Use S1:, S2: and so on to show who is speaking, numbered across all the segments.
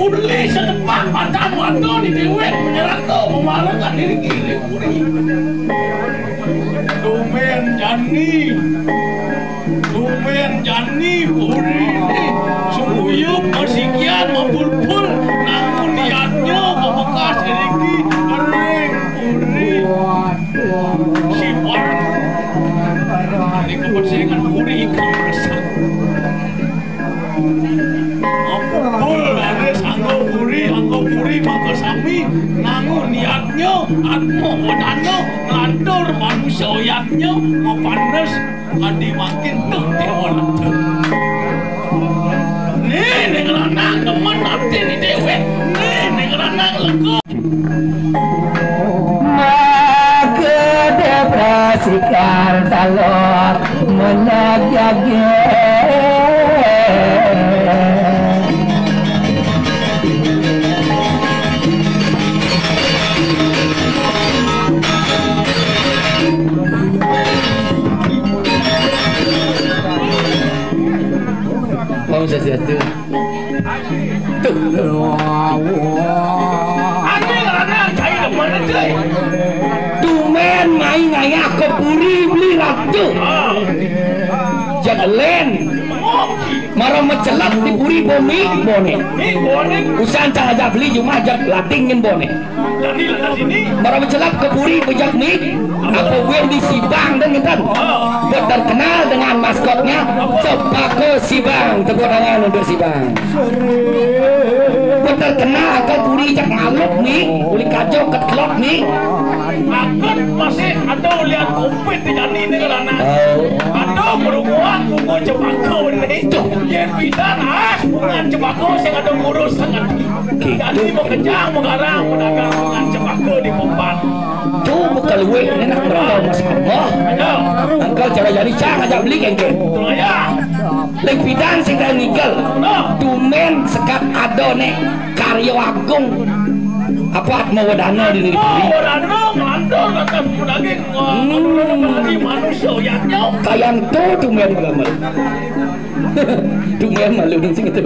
S1: Uli sedepan padamu atau di dewek menyerang kau memalangkan diri kiri Uri. Dumen jani Uri ini sumuyuk bersikian membulbul namun niatnya membekas diri kering Uri. Sifat ini kebersihan Uri ikan resah. Anggo puri maka sami nangu niatnya atmo wadano ngelantur manusia oyatnya mapanes adi makin tuh dewan nih ngelanang teman nanti di dewe nih ngelanang lego
S2: maka depresikan talor menagage
S3: Sesuatu tuh
S1: anu ngarana cai depan teh
S2: tumen main ngaya ke puri beli ratu. Jaglen. Marah mencelat di puri bumi bone. Usahan cang aja beli cuma ajak latingin bone. Marah mencelat ke puri bejak mie. Apa gue di Sibang dan gitu. Terkenal dengan maskotnya Cepako Sibang. Tepuk tangan untuk Sibang. Terkenal ke puri jak ngaluk nih, uli kacau ketlok nih.
S1: Akan masih ada lihat kompet di jani ini karena ada perempuan bunga Cepako ini. Yang bidan bunga Cepako yang ada ngurus sangat. Jadi mau kencang mengarang pedagang bunga Cepako di Pompan.
S2: Tuh bukan luwe ini nak berapa mas Allah. Engkau cara jadi cang aja beli kengkeng. Lek bidan sing kaya nikel. Tumen sekat adone karya agung. Apa mau wadana di negeri?
S1: Wadana mandor akan daging di manusia yang nyok.
S2: Kayang tumen gambar. Tumen malu dong sing itu.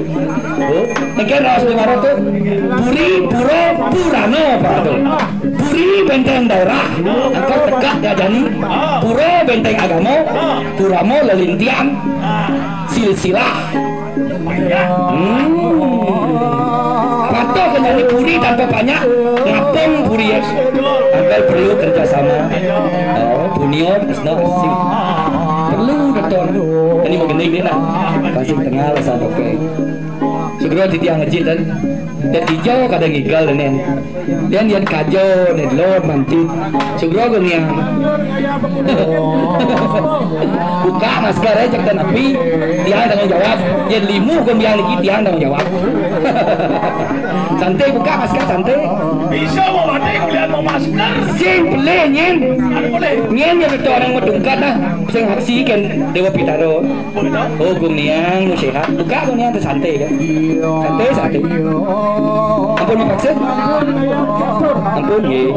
S2: Oh, negeri ras lewat tu. Puri puro purano apa tu? Puri benteng daerah. Engkau tegak ya jani. Puro benteng agama. Puramo lelintian. Silsilah. Patuh kembali puri tanpa banyak ngapung puri ya. Agar perlu kerjasama. Bunion, asnaf, perlu betul. Ini mau gini lah. Pasing tengah lah sama oke. Segera di tiang ngejit dan hijau kadang gigal dan dia kajo dan lor mantit. Segera gue yang buka masker aja dan api dia tanggung jawab. Dia limu gue yang lagi dia tanggung jawab. Santai buka masker santai.
S1: Bisa mau ada yang lihat mau masker?
S2: Simple nyen. Nyen yang itu orang mau dungkat lah. Sing haksi kan Dewa Pitaro. Oh gue niang mau sehat. Buka gue niang santai kan. Santai. Ampun dipaksa. Ampun ye.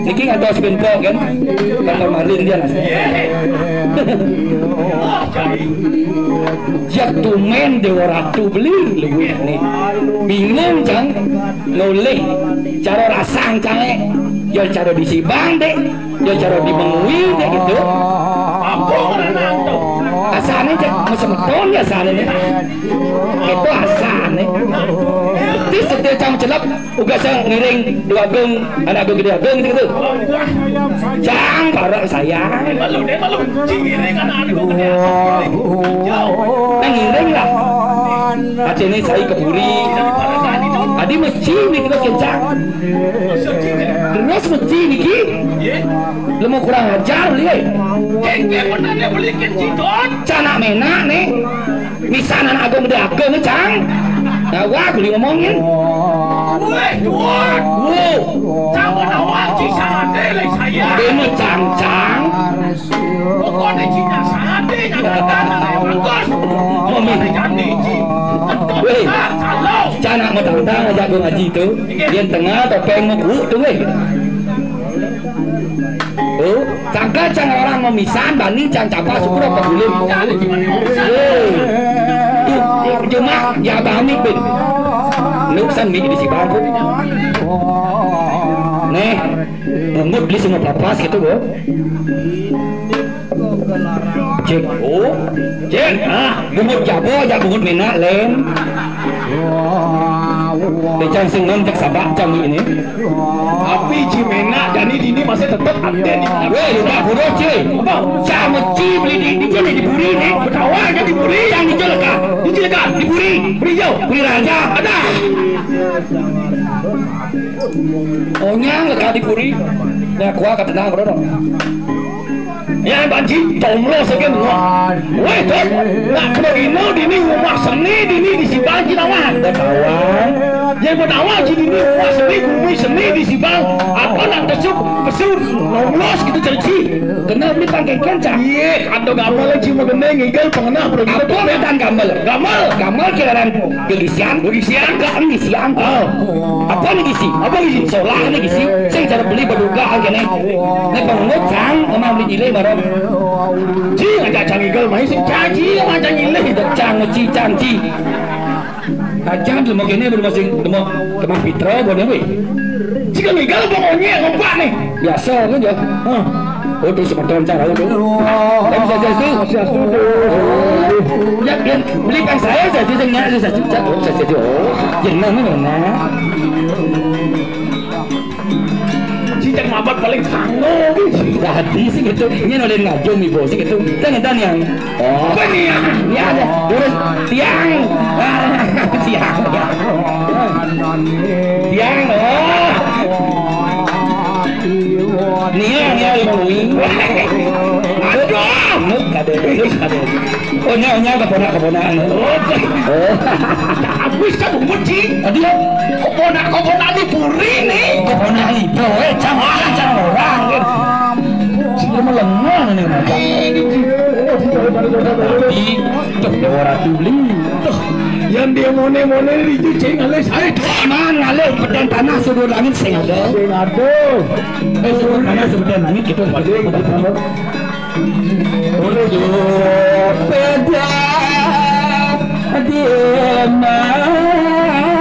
S2: Niki ada sebentar kan. Kan malin dia nasi. Jatuh men Dewa Ratu beli lebih nih. Bingung cang. Noleh. Cara rasang cang ya cara di Sibang deh. Ya cara di Mengui deh gitu.
S1: Apa orang tuh?
S2: Asalnya cak macam ton ya asalnya. Itu asalnya. Di setiap jam celap, uga saya ngiring dua geng, anak geng gede geng gitu. Jang barak saya.
S1: Malu deh malu. Ngiring anak geng gede.
S2: Nah ngiring lah. Aceh ini saya ke Puri. Adi masjid ni kita kencang. Terus masjid ni ki. Lemu kurang ajar lihat.
S1: Kengke pernah dia beli kencing
S2: Canak menak nih. Misanan agung gede agung ni cang. Nah wah boleh ngomongin.
S1: Weh tuan.
S2: Wow.
S1: Jangan awak sangat deh saya.
S2: Demo cang.
S1: Pokoknya Cina sangat deh. Jangan bagus. Mami jangan
S2: weh, canak mau tantang aja gue ngaji tu. Dia tengah topeng mau buuk tu weh. Oh, cangka cang orang memisan banding cang capa syukur apa belum? Cuma ya bami bin. Nuksan mik di Sibang pun. Nih, ngemut beli semua papas gitu bro. Cek, oh, cek, bungut jabo aja bungut menak len. Becang singgung cek sabak jam ini.
S1: Api Cimena dan ini masih tetap ada nih.
S2: Weh, lupa bodoh cuy. Sama ci beli di Puri nih.
S1: Betawanya di Puri.
S2: Yang di Cilaka, di Puri. Puri jauh, Puri Raja ada. Oh nyang lekat di Puri. Nah, kuah kata tenang bro.
S1: Ya banci jomblo sekian semua. Weh tuh, nak begini dini rumah seni dini di Sibang Cinawan.
S2: Kawan,
S1: yang bernama dini rumah seni di Sibang. Apa nak pesur nonglos gitu cerci.
S2: kenal beli pangkai kencang.
S1: Iya, atau gamal lagi mau gendeng ngigel pengenah bro.
S2: Apa medan gamal? Gamal kiraran gelisian. Enggak gisian. Apa nih gisi? Solah nih gisi. Saya cara beli berduga aja nih. Nih bangun cang, emang beli jile barang.
S1: Ji ngajak cang ngigel main sih caci ngajak nyileh itu
S2: Cang ci. Jangan dulu mau gini belum masih mau kemang Fitro boleh weh.
S1: jika ngigel pokoknya ngompak nih
S2: Biasa kan ya. Oh, tu sebentar cara tu. Om Swastiastu. Yakin belikan saya saja dengan saya saja. Om Swastiastu. Jenang ni mana?
S1: Cicak mabat paling kango.
S2: Dah hati sih gitu. Ini oleh ngajung ibu sih gitu. Tanya yang. Oh.
S1: Apa ni?
S2: Ya ada. Terus tiang. Tiang. Tiang. Oh. Nia ibu. Aduh. Nuk ada. Oh nya keponak. Oh.
S1: Habis kan bunci.
S2: Dia
S1: Keponak ni puri ni.
S2: keponak ibu. Jangan orang. Sila melengah ni macam. Di orang tu beli.
S1: Yang dia mone dicuci oleh saya.
S2: Mana le pedang tanah suruh langit sing ada.
S1: Sing ada.
S2: Suruh tanah suruh langit kita
S1: Boleh je.
S2: pedang dia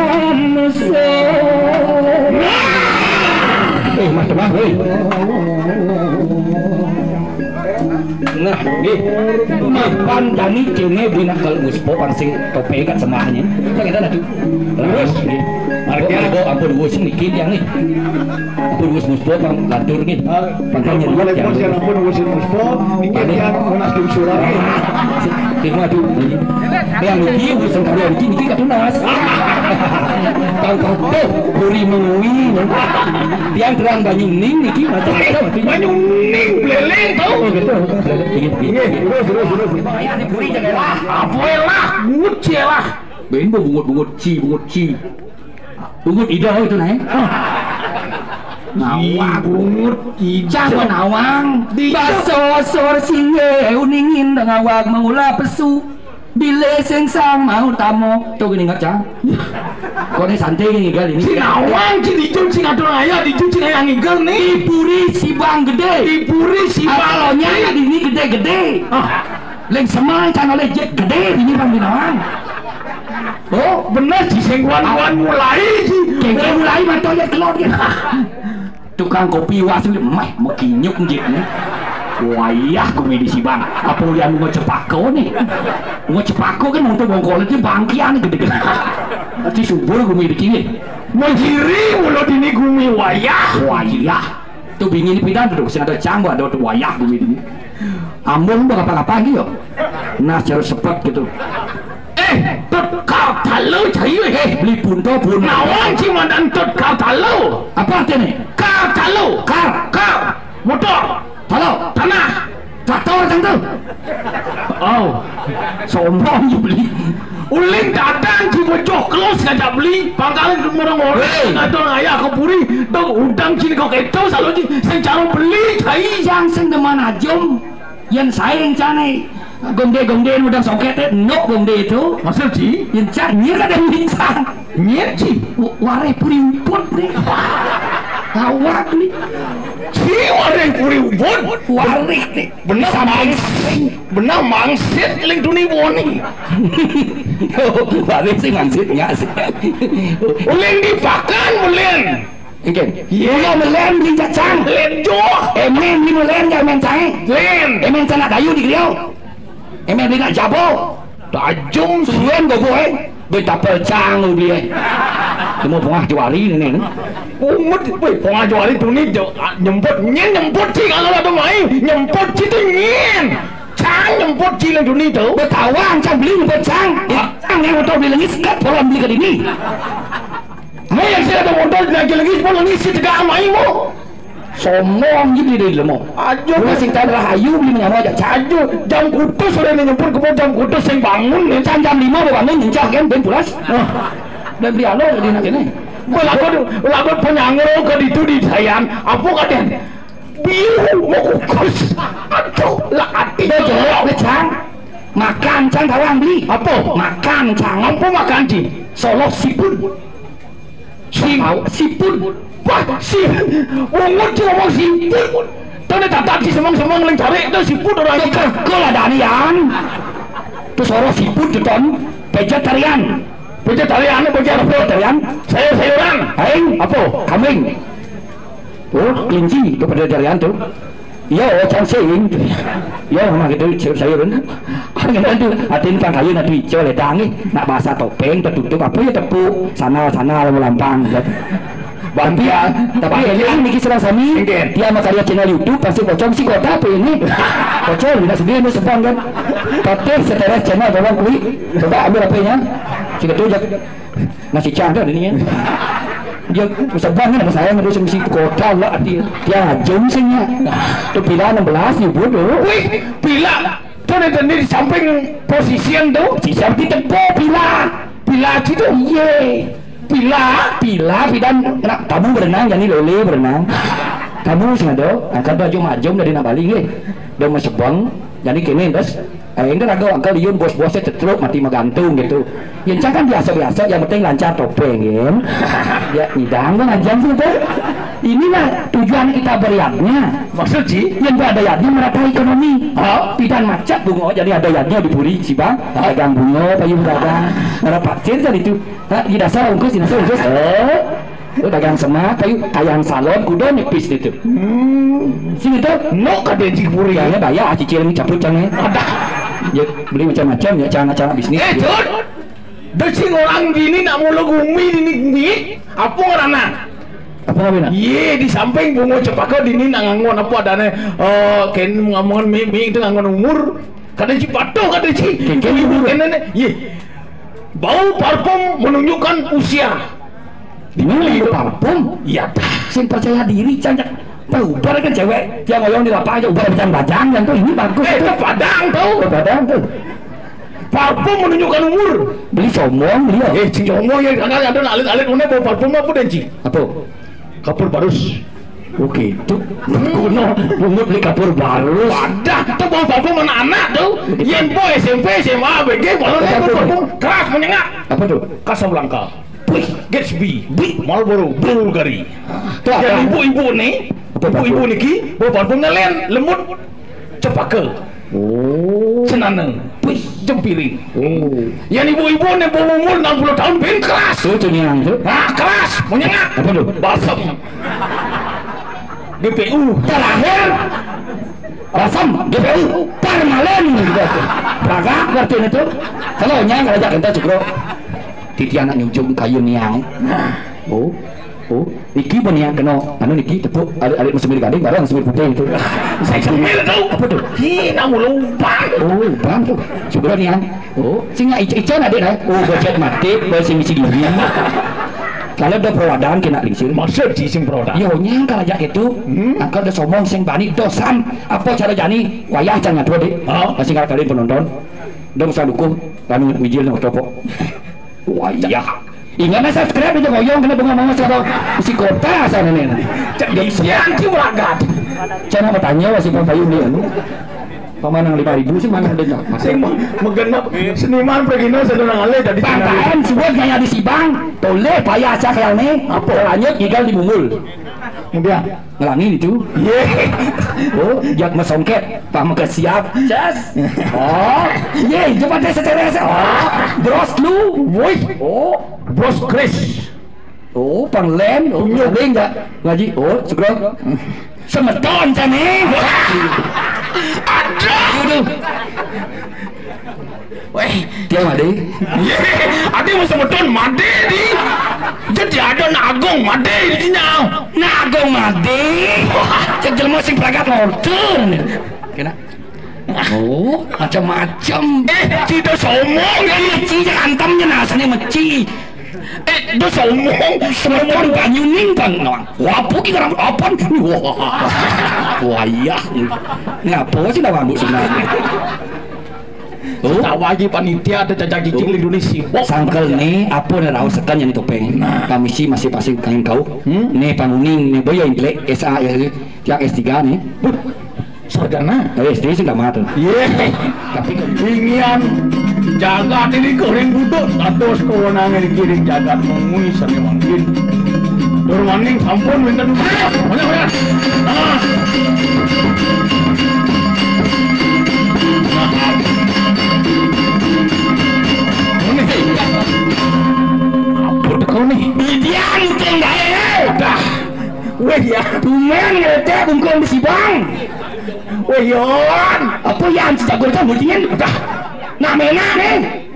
S2: manusia. Macam weh. Nah, nggih. Mapan dani kene bina kal uspo pangsing tope kat semahnya. Kita dah tu. Terus nggih. Marga go ampun wis niki yang ni. Ampun wis muspo pang lantur nggih. Pangkanya
S1: Boleh pun saya ampun wis muspo. Niki yang munas diusuran.
S2: Tengok tu. Yang niki wis sengkara niki kat tunas. Tangkap tu buri mengui. Yang terang Banyuning niki macam
S1: Banyuning beleleng tau. Terus.
S2: Ayah ni buri janganlah.
S1: Apa lah? Nguce lah.
S2: Ben bungut ci. Bungut ida itu naik.
S1: Nawang bungut
S2: Jangan nawang. Basosor singe uningin ngawag mengula pesu. Bila sengsang mau tamu tu gini ngaca. Kau ni santai ni kali ni.
S1: Si nawang si dicuci ngadon ayah dicuci ayah ngigel ni.
S2: Dipuri si bang gede.
S1: Dipuri si bang.
S2: Alonya di ni gede. Leng semai kan oleh jet gede ini bang binawang.
S1: Oh benar si sengguan mulai si.
S2: Kengkeng mulai mantau jet kelot dia. Tukang kopi wasu mah mekinyuk jet ni. Wayah komedi si bang. Apa yang mau cepako ni? Mau cepako kan untuk bongkol itu bangkian gede-gede. Nanti subur komedi kini.
S1: Menjiri mulut ini gumi wayah.
S2: Tu bingin pidan tu sing ada canggo ada tu wayah komedi ni. Ambung tu apa-apa gitu. Nah cara sepet gitu.
S1: Tot kau talu cai
S2: Beli punto pun.
S1: Nawang si mandan tot kau talu.
S2: Apa artinya?
S1: Kau talu. Kau. Motor.
S2: Halo,
S1: Tanah.
S2: traktor macam tu. Oh, sombong you beli.
S1: Uling datang si bocok close ngajak beli. Pangkalan orang-orang ngadon ayah kau puri. Dong undang sini kau keto selalu si sing cara beli cai.
S2: Yang sing demana jom. Yang saya yang canai. Gongde udah soket no gongde itu.
S1: Maksud ci?
S2: Yang canir ada bintang.
S1: Nyet ci.
S2: Warai puri umput ni. Awak ni.
S1: Ci warai puri umput.
S2: Warik ni.
S1: Benar mangsit ling duni boni.
S2: Warik sih mangsit nggak sih.
S1: Uling dipakan uling.
S2: Ikan. Iya melen beli cacang.
S1: Len jok.
S2: Emen ni melen jangan main cai.
S1: Len.
S2: Emen sana dayu di griau. Emen dia nak jabo.
S1: Tajum
S2: Suan go boy. Betapa cang lu dia. Temu pengah juari ni.
S1: umut woi pengajuan itu nih nyemput sih kalau ada main nyemput itu nyen cang nyemput sih lagi dunia itu
S2: bertawang cang beli nyemput cang yang motor beli lagi sekat pola beli ke ini
S1: mau yang saya ada motor lagi pola lagi si tegak main mu
S2: sombong gitu dia lemah
S1: ajo
S2: masih tak rahayu beli menyawa aja
S1: ajo jam kutus sudah nyemput ke jam kutus yang bangun
S2: jam 5 bangun nyencah kan ben pulas dan beli alo di nak ini
S1: Lagu penyangro ke itu di sayang apa kaden biru mau kukus aduh lah hati
S2: betul cang makan cang tawang beli
S1: apa
S2: makan cang
S1: apa makan ci
S2: solok sipun sipun
S1: wah si ungut ci ngomong sipun tadi tatap si semang-semang yang cari itu sipun orang itu
S2: kerkel ada anian itu solok sipun jeton vegetarian
S1: vegetarian vegetarian
S2: sayuran aing apa kambing oh kelinci itu vegetarian tuh Iya, cansing. Iya, mah gitu sayuran. Kan itu atin pang kayu nanti coba ledangi nak bahasa topeng tertutup apa ya tepuk sana lampang. Bambi tapi ini mikir serang sami dia sama karya channel YouTube pasti bocor sih kota apa ini bocor tidak sendiri ini sepang kan tapi setelah channel bawang kui coba ambil HP-nya si ketu ngasih canda ini ya dia sebang kan saya ngurus misi kota lah dia jomsingnya itu pila 16 ya bodoh
S1: wih pila tuh di samping posisi yang tuh
S2: di samping tepuk pila gitu iya pila dan kamu berenang jadi lele berenang kamu sengaja angkat baju majum dari nabali nge dan masuk bang jadi kini terus ini raga angkat liun bos-bosnya cetruk mati magantung gitu yang kan biasa-biasa yang penting lancar topeng ya ngidang kan aja sih tuh inilah tujuan kita beriatnya
S1: maksud sih
S2: yang ada yadnya merata ekonomi pidan macet bungo jadi ada yadnya diburi si bang dagang bungo payung dagang nara pasir jadi itu di dasar ungkus dagang semak payung tayang salon kuda nipis itu sini tuh
S1: no kade jipuri
S2: ya bayar cicil ini cabut cannya ya beli macam-macam ya cara bisnis
S1: Jod deci orang gini nak mau gumi ini apa ngarana
S2: apa namanya?
S1: Iya di samping bungo cepaka dini nangangon apa adanya ken ngamongan mimi itu ngangon umur kadang cipato kadang ci ibu kenene iya bau parfum menunjukkan usia
S2: di mana itu parfum?
S1: Iya
S2: sin percaya diri cantik ubar kan cewek yang ngoyong di lapangan ubar bajang dan tuh ini bagus
S1: itu padang tuh parfum menunjukkan umur
S2: beli somong beli
S1: somong yang ada alit-alit mana bau parfum apa dan ci
S2: apa?
S1: kapur barus
S2: oke itu kuno beli kapur barus
S1: ada tuh bau parfum anak-anak tuh yang boy SMP SMA BG kalau parfum keras menyengat
S2: apa tuh?
S1: Casablanca Gatsby Marlboro Bulgari yang ibu-ibu nih ibu-ibu niki bau parfum ngelen lembut cepake senaneng jempiring yang ibu-ibu nih bau umur 60 tahun ben keras
S2: itu yang itu
S1: keras menyengat
S2: apa tuh?
S1: balsam GPU
S2: terakhir balsam GPU permalen gitu beragak ngerti itu kalau nyang ngajak kita cukro titi anak nyujung kayu niang iki pun yang kena anu niki tepuk alit semir gading barang semir putih itu
S1: saya semir tuh
S2: apa tuh?
S1: namu lumpang
S2: lumpang tuh cukro niang singa ican adik lah bocet mati bersih misi diri kalau ada perawatan kena lingsir
S1: maksud sing perawatan
S2: yo nyang kalau ajak itu angkat ada somong sing bani dosan apa cara jani wayah jangan dua deh masih nggak kalian penonton dong saya dukung kami mijil nang toko wayah ingat na subscribe itu ngoyong kena bunga mama sekarang isi kota sana nih
S1: yang curagat
S2: cara bertanya masih payung dia pamanang 5.000 sih mana ada
S1: masing menggenap seniman pregino sedang alih dari
S2: pangkalan sebut gaya di Sibang toleh payah aja kayak nih apa lanjut gigal di Bungul
S1: dia
S2: ngelangin itu jak mesongket paham ke siap coba deh seteres bros lu
S1: woi bros Chris
S2: panglen ada enggak ngaji segera semeton cane
S1: aduh
S2: weh dia made
S1: ada yang semeton made di jadi ada nagong made di
S2: nagong made cek jelma sing pragat nonton kena macam-macam
S1: tidak somong
S2: meci antamnya nasanya meci
S1: itu somong
S2: semua banyuning bang wapu ki orang apa wayah ngapa sih nak bambu sebenarnya
S1: tawagi panitia ada jajak cicing di Indonesia
S2: sangkel nih apa nih raus sekan yang topeng kami sih masih pasti kangen kau nih panguning nih boy yang jelek SA yang S3 nih
S1: sarjana
S2: SD sih nggak mati
S1: tapi ingin jagat ini goreng budut atau kewenangan dikiring jagat mengui sani mungkin dormaning sampun minta banyak apa kau nih
S2: bidian mungkin gak ya
S1: udah weh ya
S2: tumen ngete bungkong di Sibang
S1: Oh yon,
S2: apa yang jago itu mungkin udah nak mena nih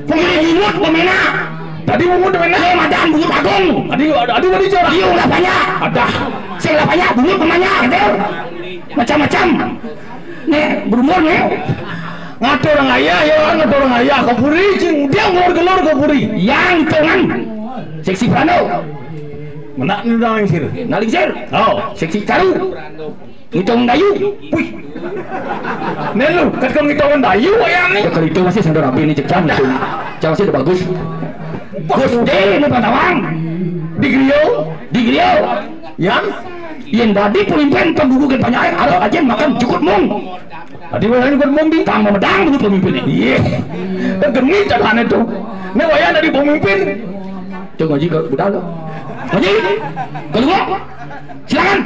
S2: pemilih pemena
S1: tadi bungut mana?
S2: Madam bungut agung
S1: Tadi coba
S2: diu lah banyak
S1: ada
S2: saya lah banyak bungut pemanya gitu macam-macam nih berumur nih
S1: ngatur orang ayah ya ngatur orang ayah kapuri cing dia ngelor kapuri
S2: yang tangan seksi Prano
S1: mana ni dah yang sir
S2: nalingsir
S1: oh
S2: seksi Caru Ngitong Dayu
S1: wih nelu kat kau ngitongan dayu ayah ni
S2: ya kalau itu masih sendiri rapi ini cekam cang masih udah bagus Gus deh ini Pantawang
S1: di Griyo yang
S2: yang tadi pemimpin pembubukan banyak air ada aja makan cukup mung
S1: tadi mana ni mung di
S2: tang memedang dulu pemimpinnya
S1: iya dan geni cakaran itu ni wayang dari pemimpin
S2: coba ngaji ke budak lo ngaji kedua silakan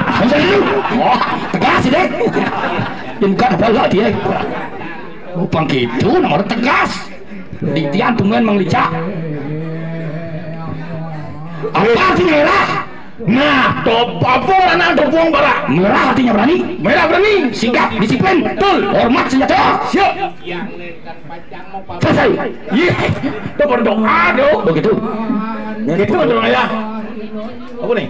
S2: masa dulu wah tegas sih deh yang gak apa lah dia upang gitu nomor tegas di tian tungguan menglicak apa artinya merah
S1: nah top apa anak topong barak
S2: merah artinya berani
S1: merah berani
S2: sigap disiplin betul hormat senjata
S1: siap
S2: selesai
S1: iya itu berdoa dong
S2: begitu
S1: itu betul ayah apa nih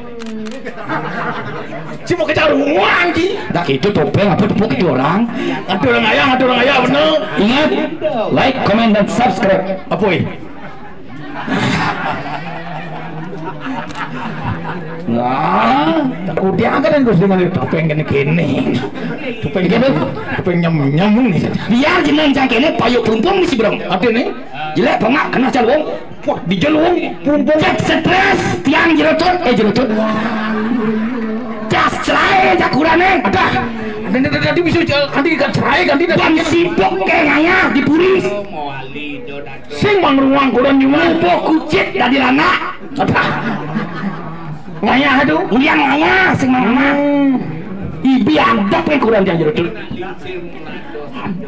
S1: si mau kejar uang ki
S2: nah itu topeng apa tepuk itu orang
S1: ngatur orang ayah bener
S2: ingat like comment dan subscribe
S1: apa ini
S2: nah
S1: aku dia kan terus dengan topeng gini topeng gitu topeng nyamung nih
S2: biar jeneng cangkene payuk perumpung misi berong
S1: ada nih
S2: jelek pengak kena jalung
S1: wah di jalung
S2: perumpung stres tiang jerotut jerotut jas cerai jakurane ada
S1: nanti bisa ganti cerai ganti
S2: dan sibuk kayaknya di puris
S1: sing mangruang kurang nyuma
S2: kucit dari anak ada
S1: ngayah aduh
S2: uliang ngayah sing mana ibi adab yang kurang dia jerotut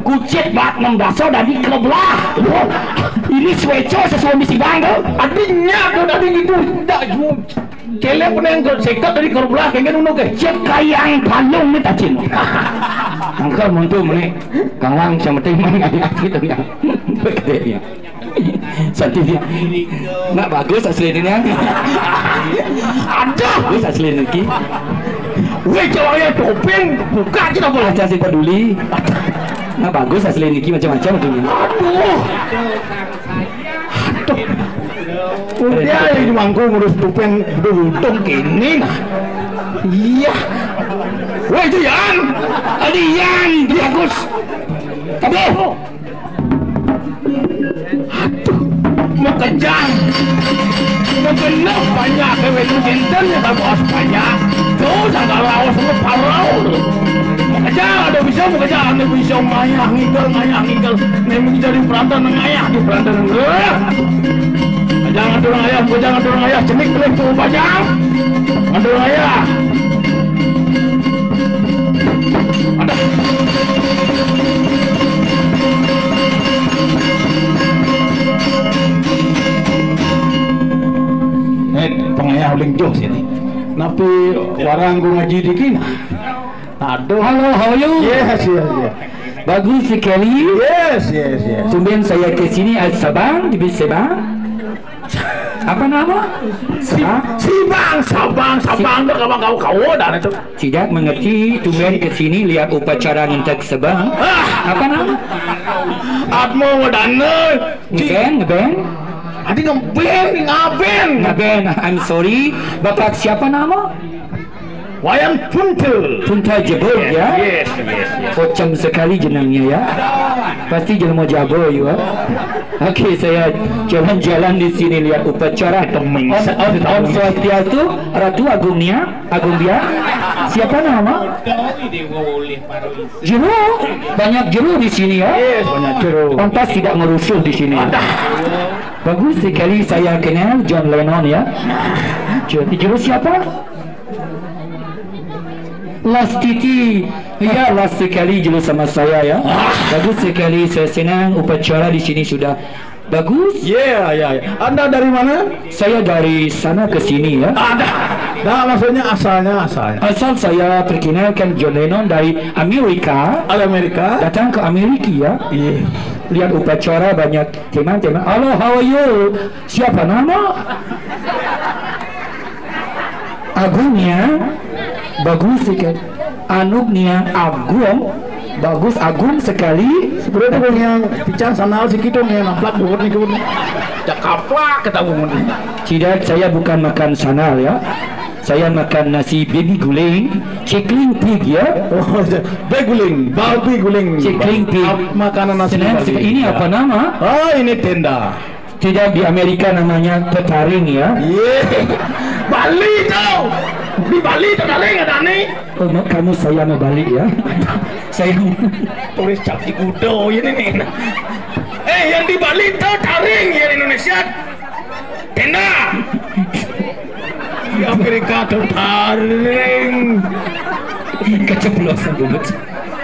S2: kucit bat 6 daso dan di kebelah ini sweco sesuai misi bang tuh
S1: adinya tuh tadi gitu tak kele pun yang sektor dari kebelah kayak nunu ke
S2: cek kayang palung ni tacin angkel muncul mana kang wang sama teman ngayah gitu ya begitu ya santinya nak bagus asli ini
S1: ada
S2: bagus asli ini
S1: weh cowoknya topeng buka aja tak boleh
S2: aja sih peduli nah bagus asli ini macam-macam tuh
S1: dia yang mangku ngurus topeng beruntung kini nah iya weh itu Yan
S2: adi Yan bagus tapi
S1: mau kejang mau kena banyak kewet jenten ya tak bos banyak tuh sangat lawas sama parau mau kejang ada bisa ngayah ngigel nih jadi perantar ngayah di perantar jangan dorong ayah cenik pelik tuh banyak dorong ayah ada pengayah uling jauh sini napi warang gua ngaji di kina aduh
S2: halo how are you
S1: yes
S2: bagus sekali
S1: yes
S2: tumben saya ke sini al Sabang di Sabang apa nama
S1: Sabang tuh kau dan itu
S2: tidak mengerti tumben ke sini lihat upacara nintak Sabang apa nama
S1: Atmo wadana
S2: ngeben
S1: adi ngaben
S2: I'm sorry bapak siapa nama
S1: Wayan Punta
S2: Jebol ya
S1: yes
S2: pocong sekali jenangnya ya pasti jelma Jabo ya oke saya jalan-jalan di sini lihat upacara Om Swastiastu Ratu Agung dia siapa nama Jero banyak jero di sini ya
S1: yes banyak jero
S2: pantas tidak merusuh di sini bagus sekali saya kenal John Lennon ya jero siapa Last Titi ya last sekali jelu sama saya ya bagus sekali saya senang upacara di sini sudah Bagus.
S1: Ya. Anda dari mana?
S2: Saya dari sana ke sini ya.
S1: Nah, maksudnya asalnya.
S2: Asal saya perkenalkan John Lennon dari Amerika.
S1: Amerika.
S2: Datang ke Amerika ya.
S1: Iya.
S2: Lihat upacara banyak teman-teman. Halo, how are you? Siapa nama? Agungnya bagus sekali. Anugnya Agung. Bagus, agung sekali.
S1: Sebenarnya yang bicara sana si kita yang nampak buat nih kau. Cakaplak ketemu.
S2: Tidak, saya bukan makan sanal ya. Saya makan nasi baby guling, chickling pig ya.
S1: Oh, baby guling.
S2: Chickling pig.
S1: Makanan nasi.
S2: Ini apa nama?
S1: Oh, ini tenda.
S2: Tidak, di Amerika namanya tetaring ya.
S1: Bali tau. Di Bali tetaring ada nih.
S2: Oh, kamu saya mau balik ya. Saya
S1: tulis cap di kudo ini nih. Yang di Bali tetaring ya di Indonesia. Tenda. Di Amerika tetaring.
S2: Keceplosan banget.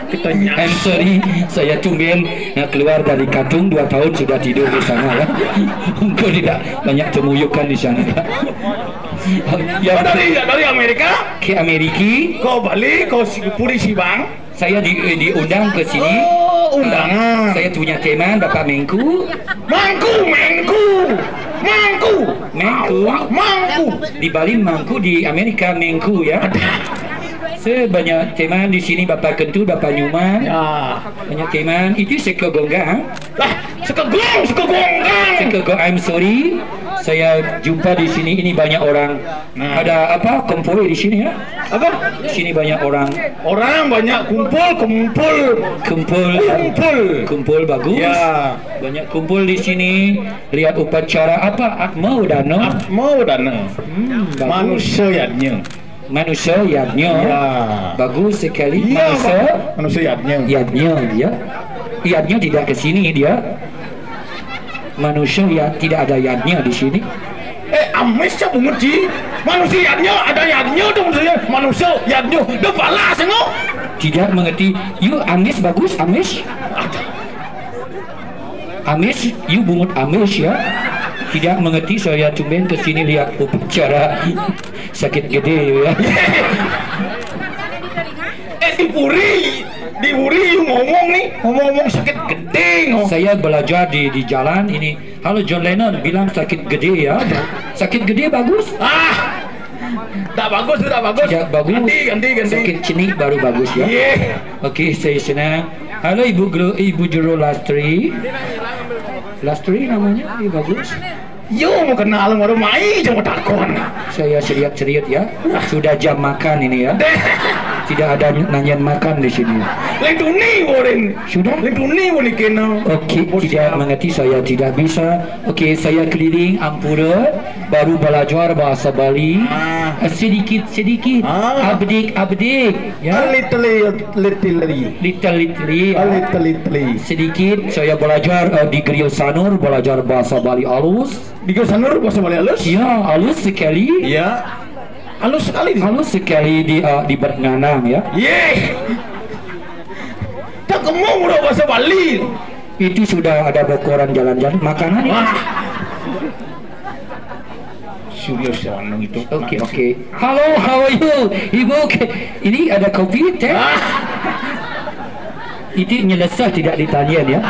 S2: I'm sorry, saya tumben keluar dari Katung 2 tahun sudah tidur di sana ya. Engkau tidak banyak temuyukan di sana ya.
S1: Dari Amerika
S2: ke Amerika.
S1: Kau Bali, kau Puri Sibang.
S2: Saya diundang ke sini.
S1: Oh, undangan.
S2: Saya punya teman Bapak Mengku. Mangku. Di Bali Mangku, di Amerika Mengku ya. Saya banyak teman di sini, Bapak Kentu, Bapak Nyuman.
S1: Ya.
S2: Banyak teman. Itu sekegonggang.
S1: Sekegong.
S2: I'm sorry. Saya jumpa di sini. Ini banyak orang. Ada apa? Kumpul di sini ya?
S1: Apa?
S2: Di sini banyak orang.
S1: Orang banyak kumpul bagus.
S2: Ya. Banyak kumpul di sini. Lihat upacara apa? Atma Udana. Manusia yadnya.
S1: Ya.
S2: Bagus sekali.
S1: Ya, manusia
S2: yadnya dia. Yadnya tidak ke sini dia. Manusia ya tidak ada yadnya di sini.
S1: Amis siapa mengerti? Manusia yadnya ada yadnya dong manusia yadnya. Dia balas enggak?
S2: Tidak mengerti. You amis bagus amis. Amis, you bungut amis ya. Tidak mengerti, saya tumben ke sini lihat upacara sakit gede ya.
S1: Di Puri ngomong sakit gede.
S2: Saya belajar di jalan ini. Halo John Lennon bilang sakit gede ya. Sakit gede bagus.
S1: Tak bagus.
S2: Tidak bagus.
S1: Ganti.
S2: Sakit cenik baru bagus ya. Oke, saya senang. Halo Ibu Juru Lastri namanya, bagus.
S1: Yo mau kenal orang mai cuma takon.
S2: Saya serius ya. Sudah jam makan ini ya. Tidak ada nanyain makan di sini.
S1: Lentuni borin.
S2: Sudah.
S1: Lentuni boleh kena.
S2: Oke, tidak mengerti, saya tidak bisa. Oke, saya keliling Ampura, baru belajar bahasa Bali. Sedikit. Abdik. Ya. Little. Sedikit. Saya belajar di Grill Sanur, belajar bahasa Bali halus.
S1: Di Grill Sanur bahasa Bali halus?
S2: Ya, halus sekali.
S1: Ya. Halus sekali
S2: di Berganang ya.
S1: Tak kemau udah bahasa Bali.
S2: Itu sudah ada bocoran jalan-jalan makanan.
S1: Serius itu.
S2: Oke. Halo, how are you? Ibu, ini ada kopi teh? Itu nyelesai tidak ditanya ya.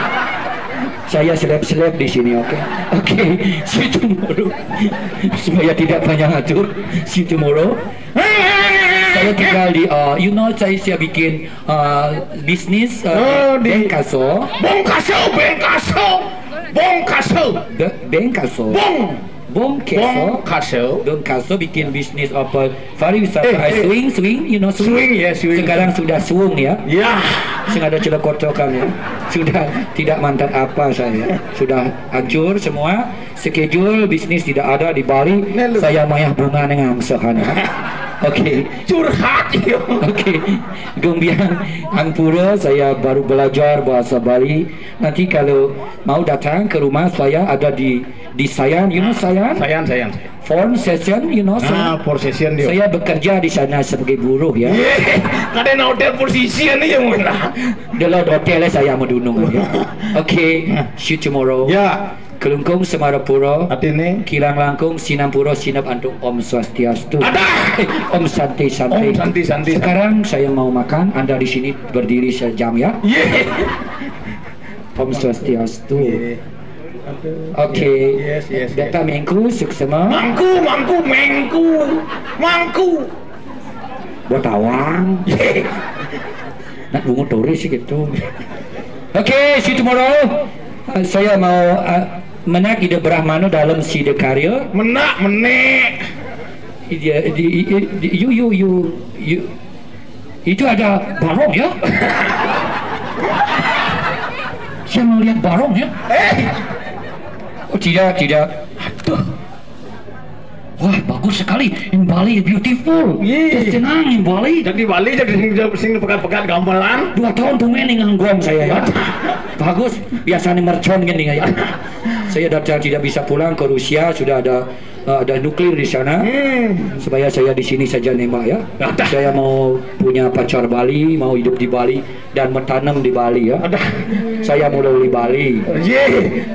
S2: Saya seleb di sini, oke. See you tomorrow. Supaya tidak banyak atur. See you tomorrow. Saya tinggal di, saya bikin bisnis Bengkaso. Bengkaso bikin bisnis apa pariwisata. Swing. Sekarang sudah swung ya. Sudah ada celok-kocokan ya. Sudah tidak mantan apa saya. Sudah hancur semua. Schedule bisnis tidak ada di Bali. Saya mayah bunga dengan sehana. Oke.
S1: Curhat.
S2: Gombiang Ampura, saya baru belajar bahasa Bali. Nanti kalau mau datang ke rumah saya ada di Sayan, Sayan?
S1: Sayan.
S2: Form session,
S1: for session dia.
S2: Saya bekerja di sana sebagai buruh ya.
S1: Kadang hotel position aja mula.
S2: Dalam hotel saya mau dunung ya. Oke, see you tomorrow.
S1: Ya.
S2: Kelungkung Semarapura,
S1: Atine
S2: Kirang Langkung Sinampura Sinap Antuk Om Swastiastu.
S1: ada
S2: Om Santi Santi.
S1: Om Santi Santi.
S2: Sekarang saya mau makan, Anda di sini berdiri sejam ya. Om Swastiastu. Oke.
S1: Yes.
S2: Data mengku suksema.
S1: Mangku.
S2: Buat awang. Nak bunga turis gitu. Oke, see you tomorrow. Saya mau menak ide Brahmana dalam sida karya.
S1: Menek.
S2: You itu ada barong ya? Saya mau lihat barong ya? Oh tidak. Aduh. Wah bagus sekali. In Bali beautiful. Senang in Bali.
S1: Jadi Bali jadi sing pekat-pekat gamelan.
S2: 2 tahun tumeni nganggong saya ya. Bagus. Biasanya mercon gini ya. Saya tidak bisa pulang ke Rusia, sudah ada nuklir di sana. Supaya saya di sini saja nembak ya. Saya mau punya pacar Bali, mau hidup di Bali dan menanam di Bali ya. Saya mau di Bali.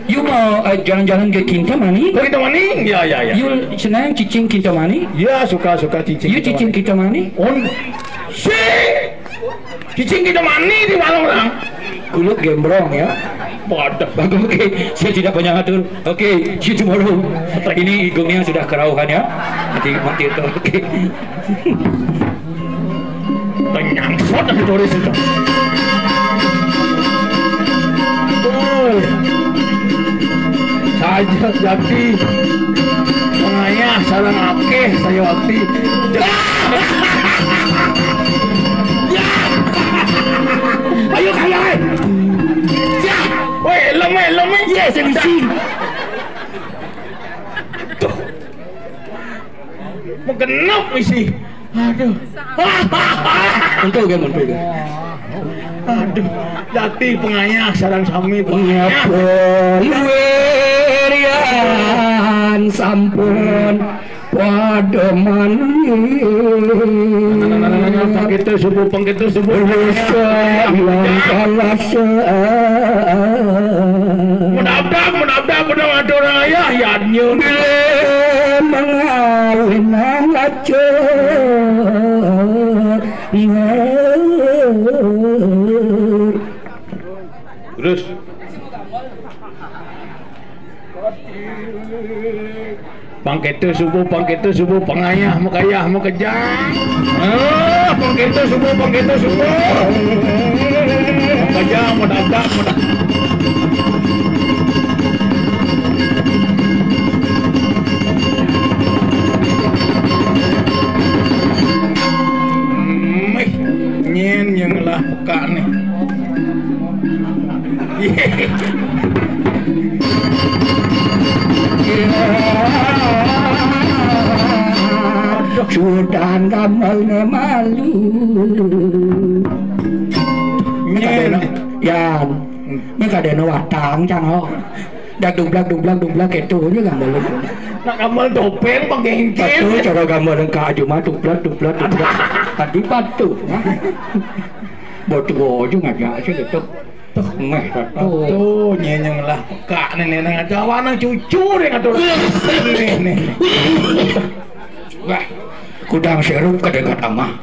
S2: You mau jalan-jalan ke Kintamani?
S1: Kintamani? Ya.
S2: You senang cicing Kintamani?
S1: Ya, suka cicing.
S2: You cicing Kintamani?
S1: Cicing Kintamani di mana orang?
S2: Kulit gembrong ya.
S1: Waduh.
S2: Oke, saya tidak banyak atur. Oke, see you tomorrow. Ini igungnya sudah kerauhan ya. Mati itu. Oke.
S1: Banyak shot dari turis itu. Saja jadi pengayah sarang akeh saya waktu. Ayo kalian. Woi, lome yes, misi. Tuh. Menggenap misi. Aduh.
S2: Untuk kan.
S1: Aduh, jati pengayah sarang sami pengayah.
S2: Luwerian sampun pada mani.
S1: Pangkitu subuh. Menabdak orang ayah ya nyun.
S2: Mengawin ngacur.
S1: Terus Pangkitu subuh pengayah mekayah mekejang. Pangkitu subuh mekejang menabdak. Nyen yang lah peka nih.
S2: Sudah gamalnya malu. Yan, mereka ada watang jangan. Dak dublak itu nya gambar.
S1: Nak gambar topeng pakai
S2: Itu cara gambar engkau cuma dublak. Tadi patu. Bodoh juga ngajak sih gitu. Meh
S1: tuh nyenyeng lah peka nenek kawan cucu deh ngatur. Nih.
S2: Wah, kudang serup kedekat amah.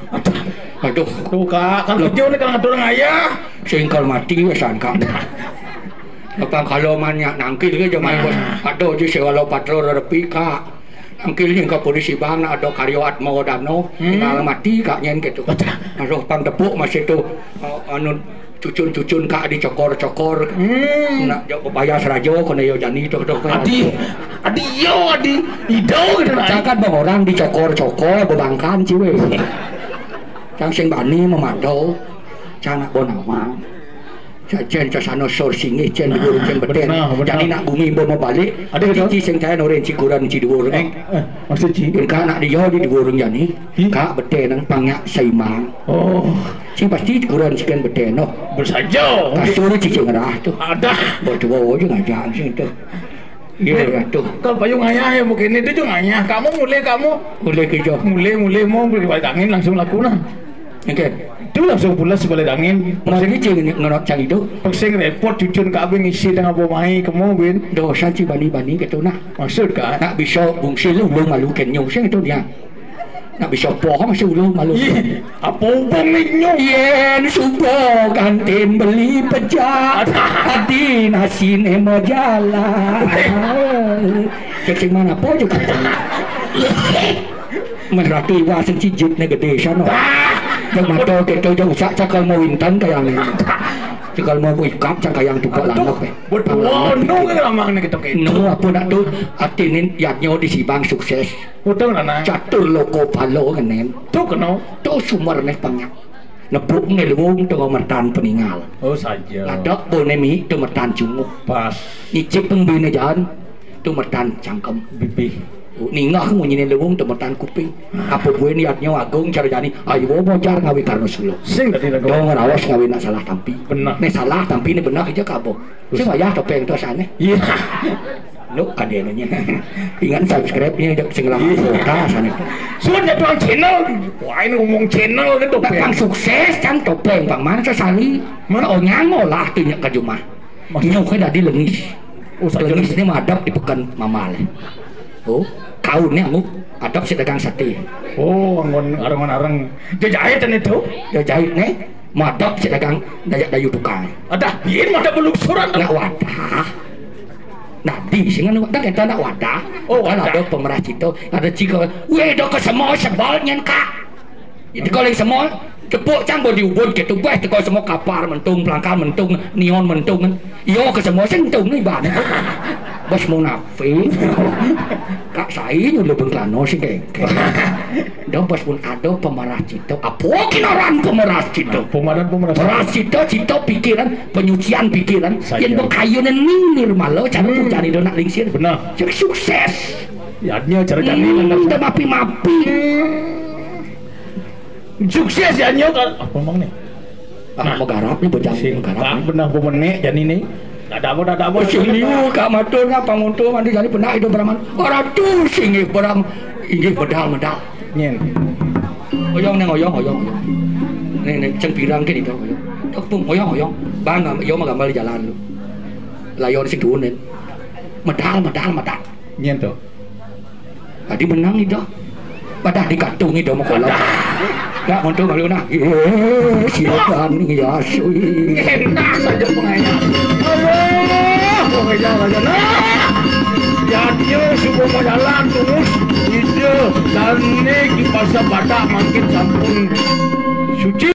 S2: Aduh,
S1: tuh kak, kan kecil nih kalau ngatur ayah.
S2: Singkal mati ya sangka. Apa kalau banyak nangkil ke zaman bos. Aduh, jadi kalau patrol repi kak. Nangkilnya ke polisi bang, ada karyo atmo dano. Kalau mati kak nyen gitu. Aduh, pang tepuk masih tuh anu cucun kak dicokor. Nak jauh bayar serajo kena yo jani itu tuh. Adi hidau gitu. Jangan bang orang dicokor bebangkan ciwe. Jangan sing bani memadau, jangan bonawang. Jen casano sourcing jen dhuwur jen beten. Jadi nak bumi mau balik. Ada cici sing tahan orang cikuran ci dhuwur.
S1: Maksud ci
S2: ka nak diyo di dhuwur jani. Ka beten nang pangyak saimang.
S1: Oh.
S2: Sing pasti cikuran cikan beten no.
S1: Bersaja.
S2: Kasur cici ngerah tuh.
S1: Ada.
S2: Bodoh je ngajak sing tu. Iya tuh.
S1: Kalau payung ayah ya mungkin itu juga ayah. Kamu mulai
S2: Mulai kerja.
S1: Mulai mau beri angin langsung laku nah.
S2: Oke.
S1: Itu Itu langsung pulas sekolah angin.
S2: Masih cing ngenot cang itu.
S1: Pasang repot cucun kabin isi dengan bomai kamu bin.
S2: Dosa ci bani-bani gitu nah.
S1: Maksud kan?
S2: Nak bisa bungsi lu malu kenyong sing itu dia. Nak bisa pohon masih ulung malu.
S1: Apa bungnya?
S2: Yen subo kantin beli pejat. Hati nasi nemo jalan. Cek mana po juga. Merati wasen cicit ne gede sana. Yang mata kita jauh sak cakal mau intan kayak ni. Cakal mau ikat cakal yang tukar langak.
S1: Betul, no ke ramang ni kita ke.
S2: No apa nak tu atinin yatnya di Sibang sukses.
S1: Betul nana.
S2: Catur loko palo kanen.
S1: Tu keno.
S2: Tu sumber ne panyak. Nepuk ne luung tu mertan peninggal.
S1: Oh saja.
S2: Ladak bo ne mi tu mertan cunguk.
S1: Pas.
S2: Icip pengbina jalan tu mertan cangkem.
S1: Bibi.
S2: Ningah mo nyine luung tu mertan kuping. Apa buat niatnya agung cara jani. Ayo mojar ngawi karena sulu.
S1: Sing tadi nak.
S2: Dong rawas ngawi nak salah tampi.
S1: Benar.
S2: Ne salah tampi ni benar aja kabo. Siapa ya topeng tu sana?
S1: Iya.
S2: Lu kadenanya. Ingat subscribe-nya jak singlang kota sana.
S1: Sudah tuang channel. Wah ini ngomong channel ni topeng.
S2: Bang sukses kan topeng bang mana sesali. Mana onyang olah tu nya ke rumah. Ini kau dah dilengis. Lengis ni madap di pekan mamal. Oh, kau ni aku adap si dagang sate.
S1: Oh, angon arang-arang. Jahit itu.
S2: Jahit ni madap si dagang dayu tukang.
S1: Ada, biar madap beluksuran.
S2: Nak wadah. Nanti singan wadah kita nak wadah.
S1: Oh,
S2: kan
S1: wadah.
S2: ada pemerah cito, ada cika. Weh, dah ke semua sebalnya kak. Itu kalau semua tepuk canggo diubun gitu, weh, kalau semua kapar mentung, pelangkan mentung, neon mentung. Iyo ke semua sentung ni ban. Bos munafik. Kak saya nyuruh bengklano sih kek. Dah bos pun ada pemerah cito. Apa kinaran pemerah cito? Pemerah cito pikiran, penyucian pikiran. Yang berkayunan ninir malu cara pun cari donak lingsir.
S1: Benar.
S2: Jadi sukses.
S1: Yadnya cara cari.
S2: Udah mapi-mapi.
S1: Sukses ya nyo kan. Apa mang ni?
S2: Mau garap ni bejang garap.
S1: Benar pemenek jadi ni. Ada apa?
S2: Sini kak matur ngapa nguntung mandi jadi benak itu beraman. Orang tu singgih berang inggih bedal.
S1: Nyen.
S2: Oyong. Neng ceng pirang ke itu oyong. Tok pung oyong. Bang yo mah gambar jalan lu. Layon sing dunen. Medal.
S1: Nyen tu.
S2: Tadi menang itu. Badah digantung itu mau kolom. Kak nguntung kalau nak. Silakan ya sui.
S1: Enak saja pengayaan. Jalan. Jadinya subuh mau jalan terus itu dan ini kipas badak makin sampun suci.